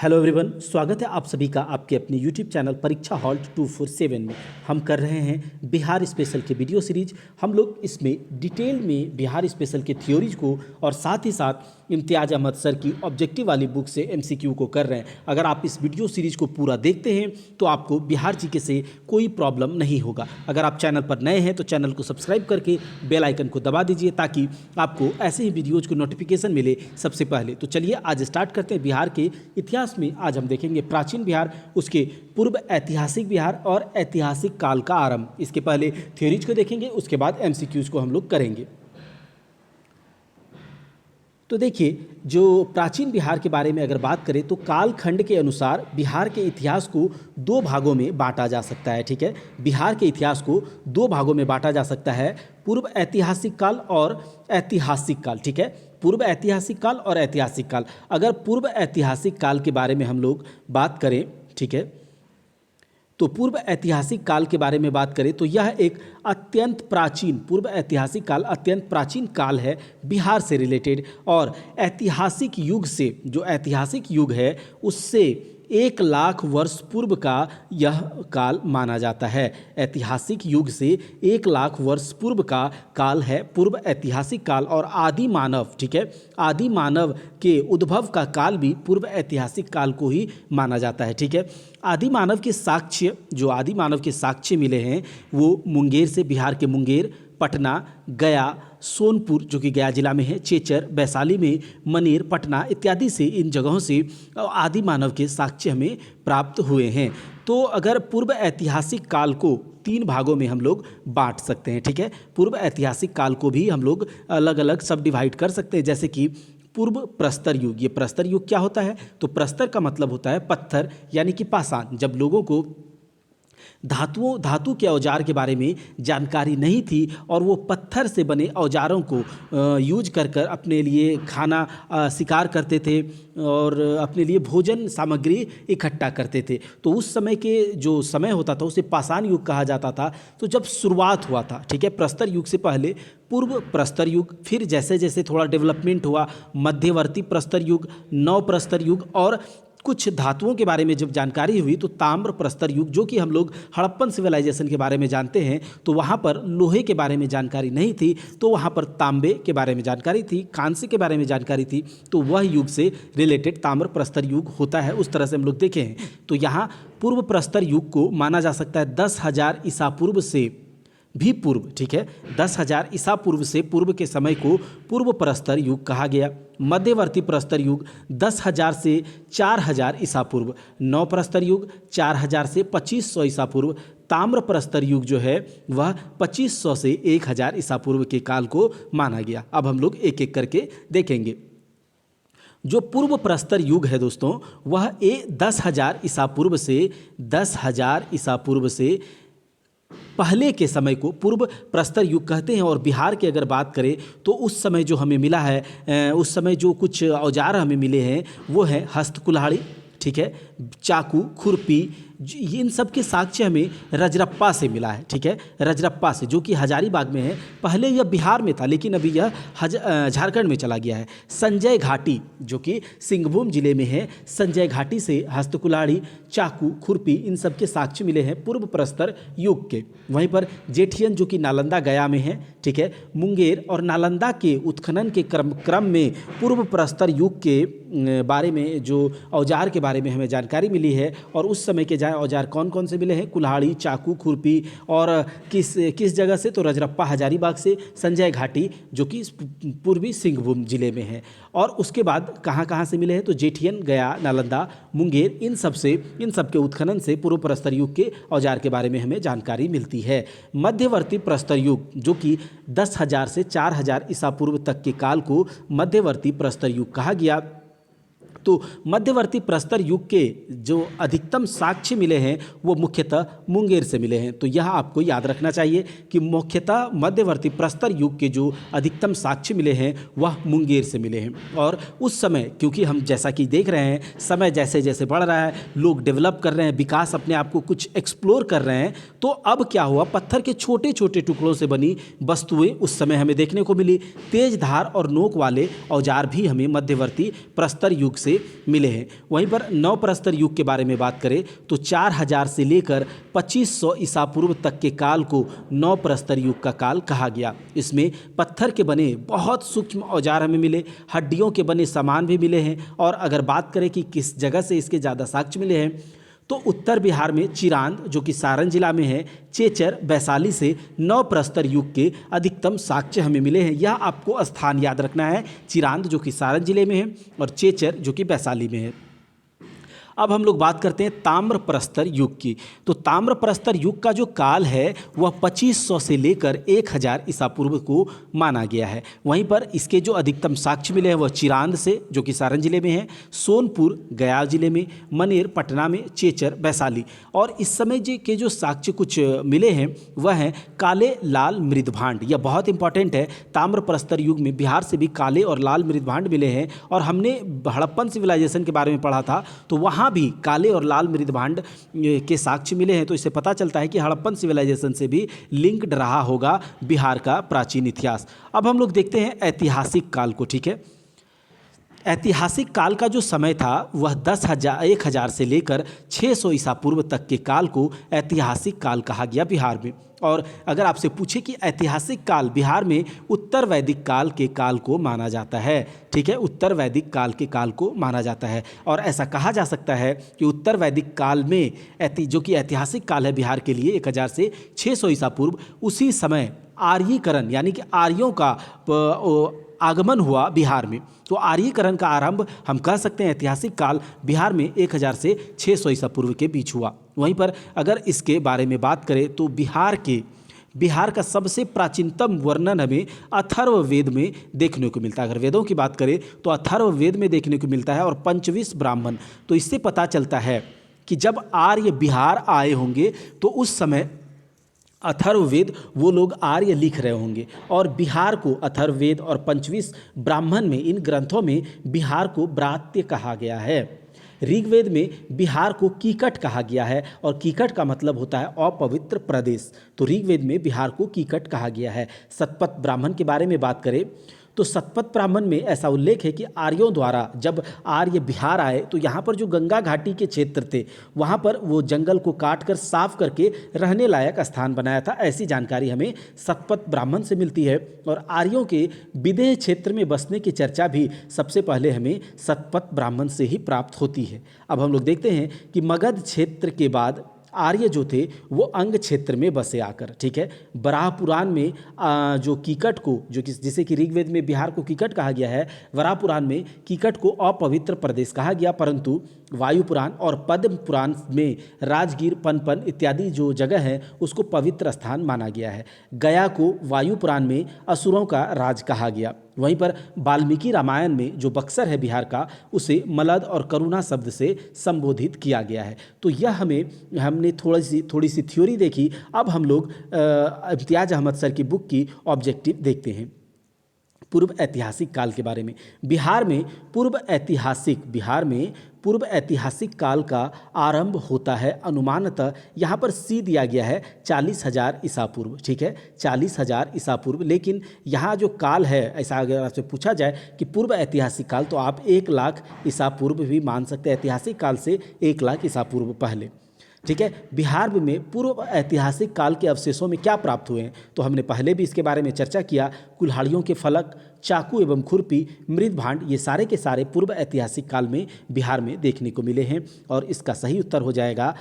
Hello everyone, स्वागत है आप सभी का आपके अपने यूट्यूब चैनल परीक्षा हॉल्ट 247 में। हम कर रहे हैं बिहार स्पेशल के वीडियो सीरीज। हम लोग इसमें डिटेल में बिहार स्पेशल के थ्योरीज को और साथ ही साथ इम्तियाज अहमद सर की ऑब्जेक्टिव वाली बुक से एमसीक्यू को कर रहे हैं। अगर आप इस वीडियो सीरीज को पूरा देखते हैं तो आपको बिहार जीके से कोई प्रॉब्लम नहीं होगा। अगर आप चैनल पर नए हैं तो चैनल को सब्सक्राइब करके बेल आइकन को दबा दीजिए ताकि आपको ऐसे ही वीडियोज़ को नोटिफिकेशन मिले सबसे पहले। तो चलिए आज स्टार्ट करते हैं। बिहार के इतिहास में आज हम देखेंगे प्राचीन बिहार, उसके पूर्व ऐतिहासिक बिहार और ऐतिहासिक काल का आरंभ। इसके पहले थ्योरीज को देखेंगे, उसके बाद एमसीक्यूज को हम लोग करेंगे। तो देखिए, जो प्राचीन बिहार के बारे में अगर बात करें तो कालखंड के अनुसार बिहार के इतिहास को दो भागों में बांटा जा सकता है। ठीक है, बिहार के इतिहास को दो भागों में बांटा जा सकता है, पूर्व ऐतिहासिक काल और ऐतिहासिक काल। ठीक है, पूर्व ऐतिहासिक काल और ऐतिहासिक काल। अगर पूर्व ऐतिहासिक काल के बारे में हम लोग बात करें, ठीक है, तो पूर्व ऐतिहासिक काल के बारे में बात करें तो यह एक अत्यंत प्राचीन, पूर्व ऐतिहासिक काल अत्यंत प्राचीन काल है बिहार से रिलेटेड। और ऐतिहासिक युग से, जो ऐतिहासिक युग है उससे 1,00,000 वर्ष पूर्व का यह काल माना जाता है। ऐतिहासिक युग से 1,00,000 वर्ष पूर्व का काल है पूर्व ऐतिहासिक काल। और आदि मानव, ठीक है, आदि मानव के उद्भव का काल भी पूर्व ऐतिहासिक काल को ही माना जाता है। ठीक है, आदि मानव के साक्ष्य, जो आदि मानव के साक्ष्य मिले हैं वो मुंगेर से, बिहार के मुंगेर, पटना, गया, सोनपुर जो कि गया जिला में है, चेचर, वैशाली में, मनेर, पटना इत्यादि से, इन जगहों से आदि मानव के साक्ष्य हमें प्राप्त हुए हैं। तो अगर पूर्व ऐतिहासिक काल को 3 भागों में हम लोग बांट सकते हैं। ठीक है, पूर्व ऐतिहासिक काल को भी हम लोग अलग अलग सब डिवाइड कर सकते हैं, जैसे कि पूर्व प्रस्तर युग। ये प्रस्तर युग क्या होता है? तो प्रस्तर का मतलब होता है पत्थर यानी कि पाषाण। जब लोगों को धातु के औजार के बारे में जानकारी नहीं थी और वो पत्थर से बने औजारों को यूज कर कर अपने लिए खाना शिकार करते थे और अपने लिए भोजन सामग्री इकट्ठा करते थे, तो उस समय के जो समय होता था उसे पाषाण युग कहा जाता था। तो जब शुरुआत हुआ था, ठीक है, प्रस्तर युग से पहले पूर्व प्रस्तर युग, फिर जैसे जैसे थोड़ा डेवलपमेंट हुआ मध्यवर्ती प्रस्तर युग, नव प्रस्तर युग, और कुछ धातुओं के बारे में जब जानकारी हुई तो ताम्र प्रस्तर युग, जो कि हम लोग हड़प्पन सिविलाइजेशन के बारे में जानते हैं। तो वहाँ पर लोहे के बारे में जानकारी नहीं थी, तो वहाँ पर तांबे के बारे में जानकारी थी, कांस्य के बारे में जानकारी थी, तो वह युग से रिलेटेड ताम्र प्रस्तर युग होता है। उस तरह से हम लोग देखे हैं। तो यहाँ पूर्व प्रस्तर युग को माना जा सकता है 10,000 ईसा पूर्व से भी पूर्व। ठीक है, 10,000 ईसा पूर्व से पूर्व के समय को पूर्व प्रस्तर युग कहा गया। मध्यवर्ती प्रस्तर युग 10,000 से 4,000 ईसा पूर्व। नव प्रस्तर युग 4,000 से 2,500 ईसा पूर्व। ताम्र प्रस्तर युग जो है वह 2,500 से 1,000 ईसा पूर्व के काल को माना गया। अब हम लोग एक एक करके देखेंगे। जो पूर्व प्रस्तर युग है दोस्तों, वह 10,000 ईसा पूर्व से 10,000 ईसा पूर्व से पहले के समय को पूर्व प्रस्तर युग कहते हैं। और बिहार की अगर बात करें तो उस समय जो हमें मिला है, उस समय जो कुछ औजार हमें मिले हैं वो है हस्त कुल्हाड़ी, ठीक है, चाकू, खुरपी, इन सब के साक्ष्य हमें रजरप्पा से मिला है। ठीक है, रजरप्पा से, जो कि हजारीबाग में है। पहले यह बिहार में था लेकिन अभी यह झारखंड में चला गया है। संजय घाटी जो कि सिंहभूम जिले में है, संजय घाटी से हस्तकुल्हाड़ी, चाकू, खुरपी, इन सब के साक्ष्य मिले हैं पूर्व प्रस्तर युग के। वहीं पर जेठियन जो कि नालंदा गया में है, ठीक है, मुंगेर और नालंदा के उत्खनन के क्रम में पूर्व प्रस्तर युग के बारे में, जो औजार के बारे में हमें जानकारी मिली है। और उस समय के औजार कौन कौन से मिले हैं? कुल्हाड़ी, चाकू, खुरपी, और किस जगह से? तो रजरप्पा हजारीबाग से, संजय घाटी जो कि पूर्वी सिंहभूम जिले में है। और उसके बाद कहाँ कहाँ से मिले हैं? तो जेठियन, गया, नालंदा, मुंगेर, इन सब के उत्खनन से पूर्व प्रस्तर युग के औजार के बारे में हमें जानकारी मिलती है। मध्यवर्ती प्रस्तर युग जो कि 10,000 से 4,000 ईसा पूर्व तक के काल को मध्यवर्ती प्रस्तर युग कहा गया। तो मध्यवर्ती प्रस्तर युग के जो अधिकतम साक्ष्य मिले हैं वो मुख्यतः मुंगेर से मिले हैं। तो यह आपको याद रखना चाहिए कि मुख्यतः मध्यवर्ती प्रस्तर युग के जो अधिकतम साक्ष्य मिले हैं वह मुंगेर से मिले हैं। और उस समय, क्योंकि हम जैसा कि देख रहे हैं समय जैसे जैसे बढ़ रहा है, लोग डेवलप कर रहे हैं, विकास अपने आप को कुछ एक्सप्लोर कर रहे हैं, तो अब क्या हुआ, पत्थर के छोटे छोटे टुकड़ों से बनी वस्तुएं उस समय हमें देखने को मिली। तेज धार और नोक वाले औजार भी हमें मध्यवर्ती प्रस्तर युग से से मिले हैं। वहीं पर नव प्रस्तर युग के बारे में बात करें तो 4000 से लेकर 2500 ईसा पूर्व तक के काल को नव प्रस्तर युग का काल कहा गया। इसमें पत्थर के बने बहुत सूक्ष्म औजार हमें मिले, हड्डियों के बने सामान भी मिले हैं। और अगर बात करें कि किस जगह से इसके ज़्यादा साक्ष्य मिले हैं तो उत्तर बिहार में चिरांद जो कि सारण जिला में है, चेचर, वैशाली से नव प्रस्तर युग के अधिकतम साक्ष्य हमें मिले हैं। यह आपको स्थान याद रखना है, चिरांद जो कि सारण जिले में है और चेचर जो कि वैशाली में है। अब हम लोग बात करते हैं ताम्र प्रस्तर युग की। तो ताम्र प्रस्तर युग का जो काल है वह 2500 से लेकर 1000 ईसा पूर्व को माना गया है। वहीं पर इसके जो अधिकतम साक्ष्य मिले हैं वह चिरांद से जो कि सारण जिले में है, सोनपुर गया जिले में, मनेर पटना में, चेचर वैशाली। और इस समय के जो साक्ष्य कुछ मिले हैं वह हैं काले लाल मृदभांड। यह बहुत इंपॉर्टेंट है। ताम्र प्रस्तर युग में बिहार से भी काले और लाल मृदभांड मिले हैं। और हमने हड़प्पन सिविलाइजेशन के बारे में पढ़ा था तो वहाँ भी काले और लाल मृदभांड के साक्ष्य मिले हैं। तो इससे पता चलता है कि हड़प्पन सिविलाइजेशन से भी लिंक्ड रहा होगा बिहार का प्राचीन इतिहास। अब हम लोग देखते हैं ऐतिहासिक काल को। ठीक है, ऐतिहासिक काल का जो समय था वह 10,000 से लेकर 600 ईसा पूर्व तक के काल को ऐतिहासिक काल कहा गया बिहार में। और अगर आपसे पूछे कि ऐतिहासिक काल बिहार में उत्तर वैदिक काल के काल को माना जाता है। ठीक है, उत्तर वैदिक काल के काल को माना जाता है। और ऐसा कहा जा सकता है कि उत्तर वैदिक काल में जो कि ऐतिहासिक काल है बिहार के लिए 1000 से 600 ईसा पूर्व, उसी समय आर्यीकरण यानी कि आर्यों का आगमन हुआ बिहार में। तो आर्यीकरण का आरंभ हम कह सकते हैं ऐतिहासिक काल बिहार में 1000 से 600 ईसा पूर्व के बीच हुआ। वहीं पर अगर इसके बारे में बात करें तो बिहार का सबसे प्राचीनतम वर्णन हमें अथर्ववेद में देखने को मिलता है। अगर वेदों की बात करें तो अथर्ववेद में देखने को मिलता है और पंचविश ब्राह्मण। तो इससे पता चलता है कि जब आर्य बिहार आए होंगे तो उस समय अथर्ववेद वो लोग आर्य लिख रहे होंगे। और बिहार को अथर्ववेद और पंचविश ब्राह्मण में, इन ग्रंथों में बिहार को ब्रात्य कहा गया है। ऋग्वेद में बिहार को कीकट कहा गया है और कीकट का मतलब होता है अपवित्र प्रदेश। तो ऋग्वेद में बिहार को कीकट कहा गया है। शतपथ ब्राह्मण के बारे में बात करें तो शतपथ ब्राह्मण में ऐसा उल्लेख है कि आर्यों द्वारा जब आर्य बिहार आए तो यहाँ पर जो गंगा घाटी के क्षेत्र थे वहाँ पर वो जंगल को काट कर साफ करके रहने लायक स्थान बनाया था। ऐसी जानकारी हमें शतपथ ब्राह्मण से मिलती है। और आर्यों के विदेह क्षेत्र में बसने की चर्चा भी सबसे पहले हमें शतपथ ब्राह्मण से ही प्राप्त होती है। अब हम लोग देखते हैं कि मगध क्षेत्र के बाद आर्य जो थे वो अंग क्षेत्र में बसे आकर। ठीक है, वराह पुराण में जो कीकट को जिसे कि ऋग्वेद में बिहार को कीकट कहा गया है, वराह पुराण में कीकट को अपवित्र प्रदेश कहा गया। परंतु वायु पुराण और पद्म पुराण में राजगीर, पनपन इत्यादि जो जगह है उसको पवित्र स्थान माना गया है। गया को वायु पुराण में असुरों का राज कहा गया। वहीं पर वाल्मीकि रामायण में जो बक्सर है बिहार का उसे मलद और करुणा शब्द से संबोधित किया गया है। तो यह हमने थोड़ी सी थ्योरी देखी। अब हम लोग इम्तियाज अहमद सर की बुक की ऑब्जेक्टिव देखते हैं पूर्व ऐतिहासिक काल के बारे में। बिहार में पूर्व ऐतिहासिक काल का आरंभ होता है अनुमानतः, यहाँ पर सी दिया गया है 40,000 ईसा पूर्व। ठीक है, 40,000 ईसा पूर्व। लेकिन यहाँ जो काल है, ऐसा अगर आपसे पूछा जाए कि पूर्व ऐतिहासिक काल, तो आप 1,00,000 ईसा पूर्व भी मान सकते हैं। ऐतिहासिक काल से 1,00,000 ईसा पूर्व पहले। ठीक है, बिहार में पूर्व ऐतिहासिक काल के अवशेषों में क्या प्राप्त हुए हैं तो हमने पहले भी इसके बारे में चर्चा किया। कुल्हाड़ियों के फलक, चाकू एवं खुरपी, मृदभांड, ये सारे के सारे पूर्व ऐतिहासिक काल में बिहार में देखने को मिले हैं। और इसका सही उत्तर हो जाएगा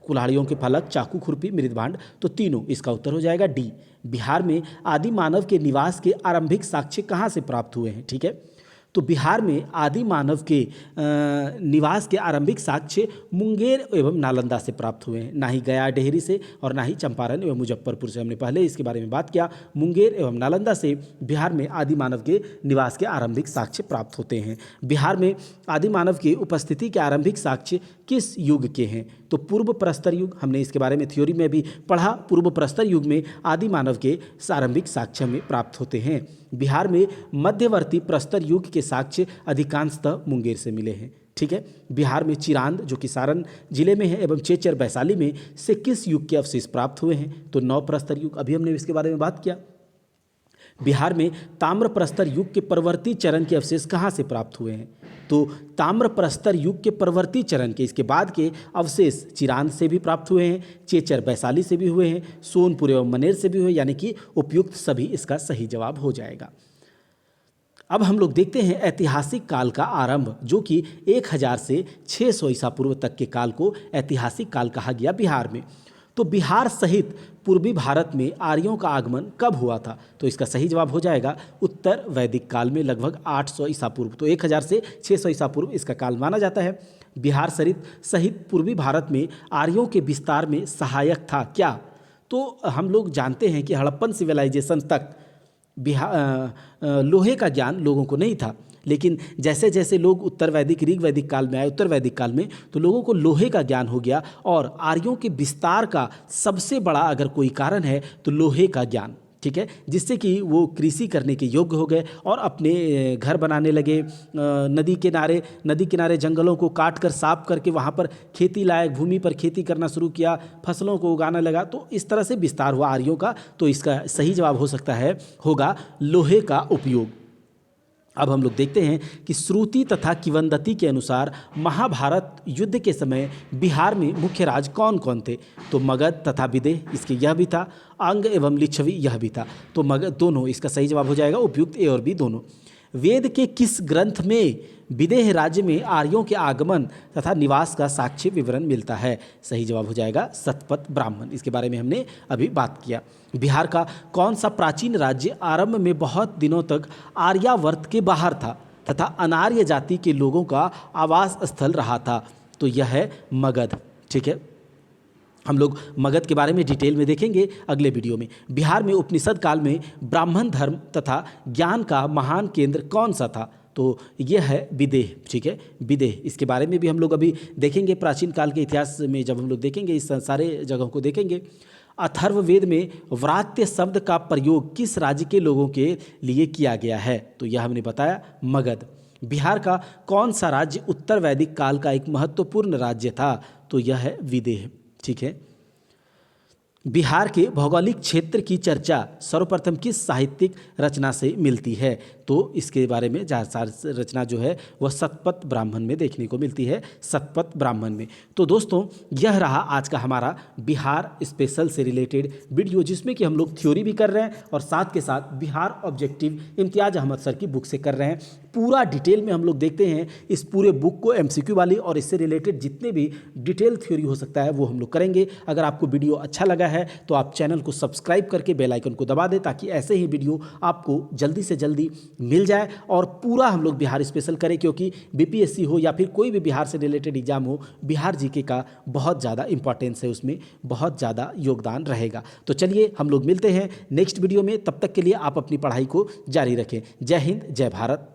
कुल्हाड़ियों के फलक, चाकू, खुरपी, मृदभांड। तो तीनों, इसका उत्तर हो जाएगा डी। बिहार में आदि मानव के निवास के आरंभिक साक्ष्य कहाँ से प्राप्त हुए हैं? ठीक है, तो बिहार में आदि मानव के निवास के आरंभिक साक्ष्य मुंगेर एवं नालंदा से प्राप्त हुए हैं, ना ही गया डेहरी से और ना ही चंपारण एवं मुजफ्फरपुर से। हमने पहले इसके बारे में बात किया। मुंगेर एवं नालंदा से बिहार में आदि मानव के निवास के आरंभिक साक्ष्य प्राप्त होते हैं। बिहार में आदि मानव की उपस्थिति के आरंभिक साक्ष्य किस युग के हैं? तो पूर्व प्रस्तर युग। हमने इसके बारे में थ्योरी में भी पढ़ा। पूर्व प्रस्तर युग में आदि मानव के आरंभिक साक्ष्य में प्राप्त होते हैं। बिहार में मध्यवर्ती प्रस्तर युग के साक्ष्य अधिकांशतः मुंगेर से मिले हैं। ठीक है, बिहार में चिरांद जो कि सारण जिले में है एवं चेचर वैशाली में से किस युग के अवशेष प्राप्त हुए हैं? तो नव प्रस्तर युग। अभी हमने इसके बारे में बात किया। बिहार में ताम्र प्रस्तर युग के परवर्ती चरण के अवशेष कहाँ से प्राप्त हुए हैं? तो ताम्र प्रस्तर युग के प्रवर्ती चरण के इसके बाद के अवशेष चिरांद से भी प्राप्त हुए हैं, चेचर वैशाली से भी हुए हैं, सोनपुर एवं मनेर से भी हुए, यानी कि उपयुक्त सभी इसका सही जवाब हो जाएगा। अब हम लोग देखते हैं ऐतिहासिक काल का आरंभ, जो कि 1000 से 600 ईसा पूर्व तक के काल को ऐतिहासिक काल कहा गया बिहार में। तो बिहार सहित पूर्वी भारत में आर्यों का आगमन कब हुआ था? तो इसका सही जवाब हो जाएगा उत्तर वैदिक काल में, लगभग 800 ईसा पूर्व। तो 1000 से 600 ईसा पूर्व इसका काल माना जाता है। बिहार सहित पूर्वी भारत में आर्यों के विस्तार में सहायक था क्या? तो हम लोग जानते हैं कि हड़प्पन सिविलाइजेशन तक लोहे का ज्ञान लोगों को नहीं था, लेकिन जैसे जैसे लोग उत्तर वैदिक ऋग वैदिक काल में आए, उत्तर वैदिक काल में, तो लोगों को लोहे का ज्ञान हो गया। और आर्यों के विस्तार का सबसे बड़ा अगर कोई कारण है तो लोहे का ज्ञान, ठीक है, जिससे कि वो कृषि करने के योग्य हो गए और अपने घर बनाने लगे। नदी किनारे जंगलों को काट कर साफ करके वहाँ पर खेती लायक भूमि पर खेती करना शुरू किया, फसलों को उगाना लगा। तो इस तरह से विस्तार हुआ आर्यों का। तो इसका सही जवाब हो सकता है होगा लोहे का उपयोग। अब हम लोग देखते हैं कि श्रुति तथा किंवदंती के अनुसार महाभारत युद्ध के समय बिहार में मुख्य राज कौन कौन थे? तो मगध तथा विदेह, इसके यह भी था, अंग एवं लिच्छवी यह भी था। तो मगध दोनों, इसका सही जवाब हो जाएगा उपयुक्त ए और बी दोनों। वेद के किस ग्रंथ में विदेह राज्य में आर्यों के आगमन तथा निवास का साक्ष्य विवरण मिलता है? सही जवाब हो जाएगा शतपथ ब्राह्मण, इसके बारे में हमने अभी बात किया। बिहार का कौन सा प्राचीन राज्य आरंभ में बहुत दिनों तक आर्यावर्त के बाहर था तथा अनार्य जाति के लोगों का आवास स्थल रहा था? तो यह है मगध, ठीक है। हम लोग मगध के बारे में डिटेल में देखेंगे अगले वीडियो में। बिहार में उपनिषद काल में ब्राह्मण धर्म तथा ज्ञान का महान केंद्र कौन सा था? तो यह है विदेह, ठीक है, विदेह। इसके बारे में भी हम लोग अभी देखेंगे प्राचीन काल के इतिहास में। जब हम लोग देखेंगे इस सारे जगहों को देखेंगे। अथर्ववेद में व्रात्य शब्द का प्रयोग किस राज्य के लोगों के लिए किया गया है? तो यह हमने बताया मगध। बिहार का कौन सा राज्य उत्तर वैदिक काल का एक महत्वपूर्ण राज्य था? तो यह है विदेह, ठीक है। बिहार के भौगोलिक क्षेत्र की चर्चा सर्वप्रथम किस साहित्यिक रचना से मिलती है? तो इसके बारे में रचना जो है वह शतपथ ब्राह्मण में देखने को मिलती है, शतपथ ब्राह्मण में। तो दोस्तों यह रहा आज का हमारा बिहार स्पेशल से रिलेटेड वीडियो, जिसमें कि हम लोग थ्योरी भी कर रहे हैं और साथ के साथ बिहार ऑब्जेक्टिव इम्तियाज अहमद सर की बुक से कर रहे हैं। पूरा डिटेल में हम लोग देखते हैं इस पूरे बुक को, एमसीक्यू वाली और इससे रिलेटेड जितने भी डिटेल थ्योरी हो सकता है वो हम लोग करेंगे। अगर आपको वीडियो अच्छा लगा है तो आप चैनल को सब्सक्राइब करके बेल आइकन को दबा दें, ताकि ऐसे ही वीडियो आपको जल्दी से जल्दी मिल जाए। और पूरा हम लोग बिहार स्पेशल करें, क्योंकि बीपीएससी हो या फिर कोई भी बिहार से रिलेटेड एग्जाम हो, बिहार जीके का बहुत ज़्यादा इंपॉर्टेंस है, उसमें बहुत ज़्यादा योगदान रहेगा। तो चलिए हम लोग मिलते हैं नेक्स्ट वीडियो में। तब तक के लिए आप अपनी पढ़ाई को जारी रखें। जय हिंद, जय भारत।